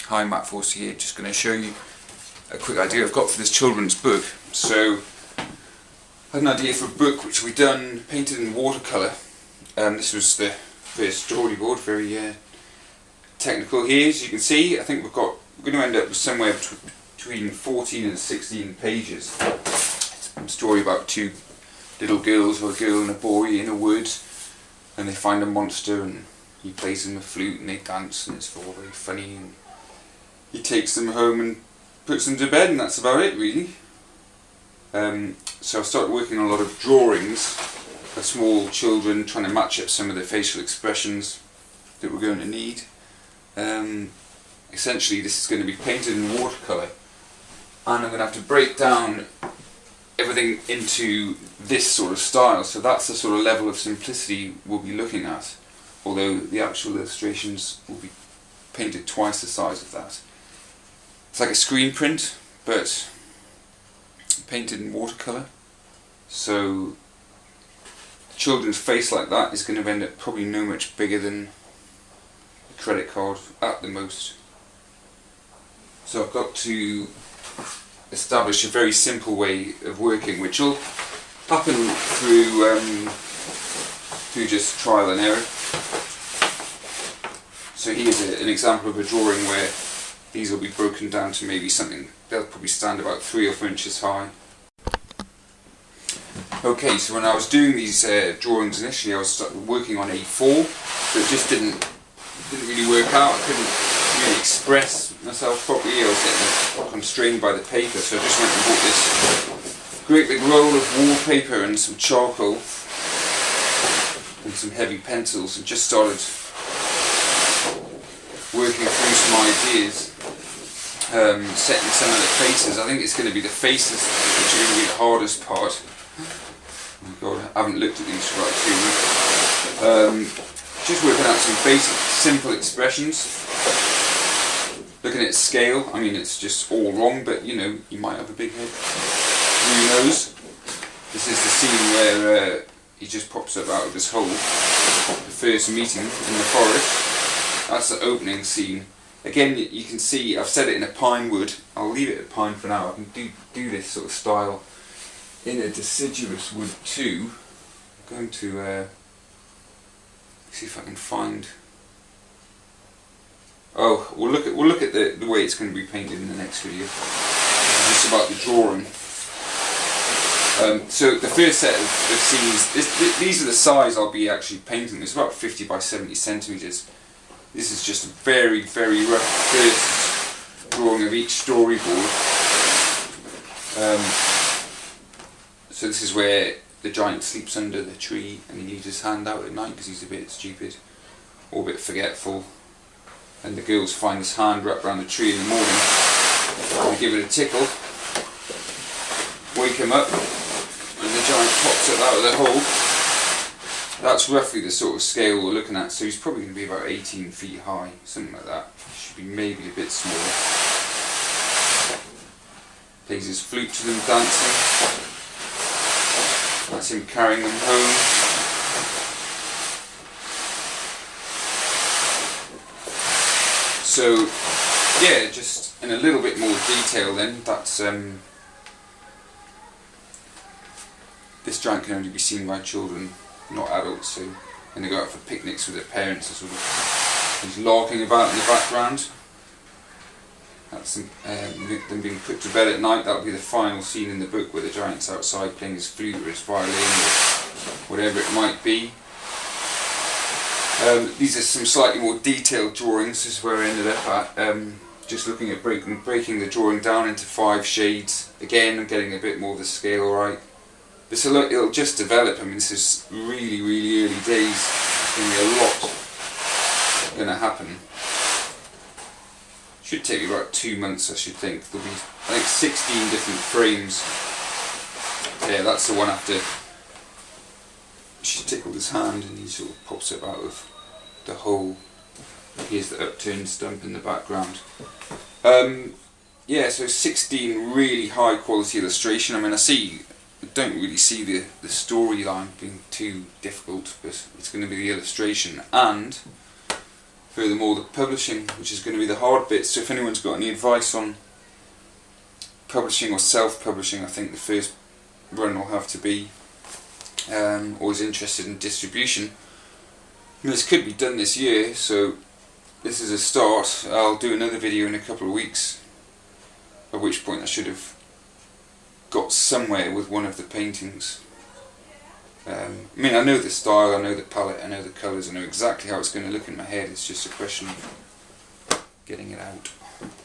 Hi, Matt Forsey here. Just going to show you a quick idea I've got for this children's book. So, I had an idea for a book which we done painted in watercolour. This was the first storyboard, very technical here. As you can see, I think we're going to end up with somewhere between 14 and 16 pages. It's a story about two little girls, or a girl and a boy, in a wood, and they find a monster, and he plays them a flute and they dance, and it's all very funny. And he takes them home and puts them to bed, and that's about it, really. So I started working on a lot of drawings of small children, trying to match up some of their facial expressions that we're going to need. Essentially, this is going to be painted in watercolour, and I'm going to have to break down everything into this sort of style. So that's the sort of level of simplicity we'll be looking at, although the actual illustrations will be painted twice the size of that. It's like a screen print, but painted in watercolour. So a children's face like that is going to end up probably no much bigger than a credit card at the most. So I've got to establish a very simple way of working, which will happen through just trial and error. So here's an example of a drawing where these will be broken down to maybe something, they'll probably stand about 3 or 4 inches high. Okay, so when I was doing these drawings initially, I was working on A4, but it just didn't really work out. I couldn't really express myself properly. I was getting constrained by the paper, so I just went and bought this great big roll of wallpaper and some charcoal and some heavy pencils, and just started working through some ideas, setting some of the faces. I think it's going to be the faces which are going to be the hardest part. Oh my god, I haven't looked at these for like 2 weeks. Just working out some basic, simple expressions. Looking at scale, I mean, it's just all wrong, but you know, you might have a big head. Who knows? This is the scene where he just pops up out of this hole. The first meeting in the forest. That's the opening scene. Again, you can see I've set it in a pine wood. I'll leave it at pine for now. I can do this sort of style in a deciduous wood too. I'm going to see if I can find. Oh, we'll look at the way it's going to be painted in the next video. This is just about the drawing. So the first set of scenes. These are the size I'll be actually painting. It's about 50 by 70 centimeters. This is just a very, very rough first drawing of each storyboard. So this is where the giant sleeps under the tree and he leaves his hand out at night because he's a bit stupid or a bit forgetful. And the girls find his hand wrapped around the tree in the morning. They give it a tickle, wake him up, and the giant pops up out of the hole. That's roughly the sort of scale we're looking at, so he's probably going to be about 18 feet high, something like that. Should be maybe a bit smaller. Plays his flute to them dancing. That's him carrying them home. So, yeah, just in a little bit more detail then, that's this giant can only be seen by children, not adults, so when they go out for picnics with their parents, or sort of he's larking about in the background. That's them being put to bed at night. That'll be the final scene in the book where the giant's outside playing his flute or his violin or whatever it might be. These are some slightly more detailed drawings. This is where I ended up at. Just looking at breaking the drawing down into 5 shades. Again, I'm getting a bit more of the scale right. It'll just develop. I mean, this is really, really early days. There's going to be a lot going to happen. Should take me about 2 months, I should think. There'll be, I think, 16 different frames. Yeah, that's the one after she tickled his hand and he sort of pops up out of the hole. Here's the upturned stump in the background. Yeah, so 16 really high quality illustration. I mean, I don't really see the storyline being too difficult, but it's going to be the illustration, and Furthermore, the publishing, which is going to be the hard bit, so if anyone's got any advice on publishing or self-publishing, I think the first run will have to be always interested in distribution. And this could be done this year, so this is a start. I'll do another video in a couple of weeks, at which point I should have got somewhere with one of the paintings. I mean, I know the style, I know the palette, I know the colours, I know exactly how it's going to look in my head. It's just a question of getting it out.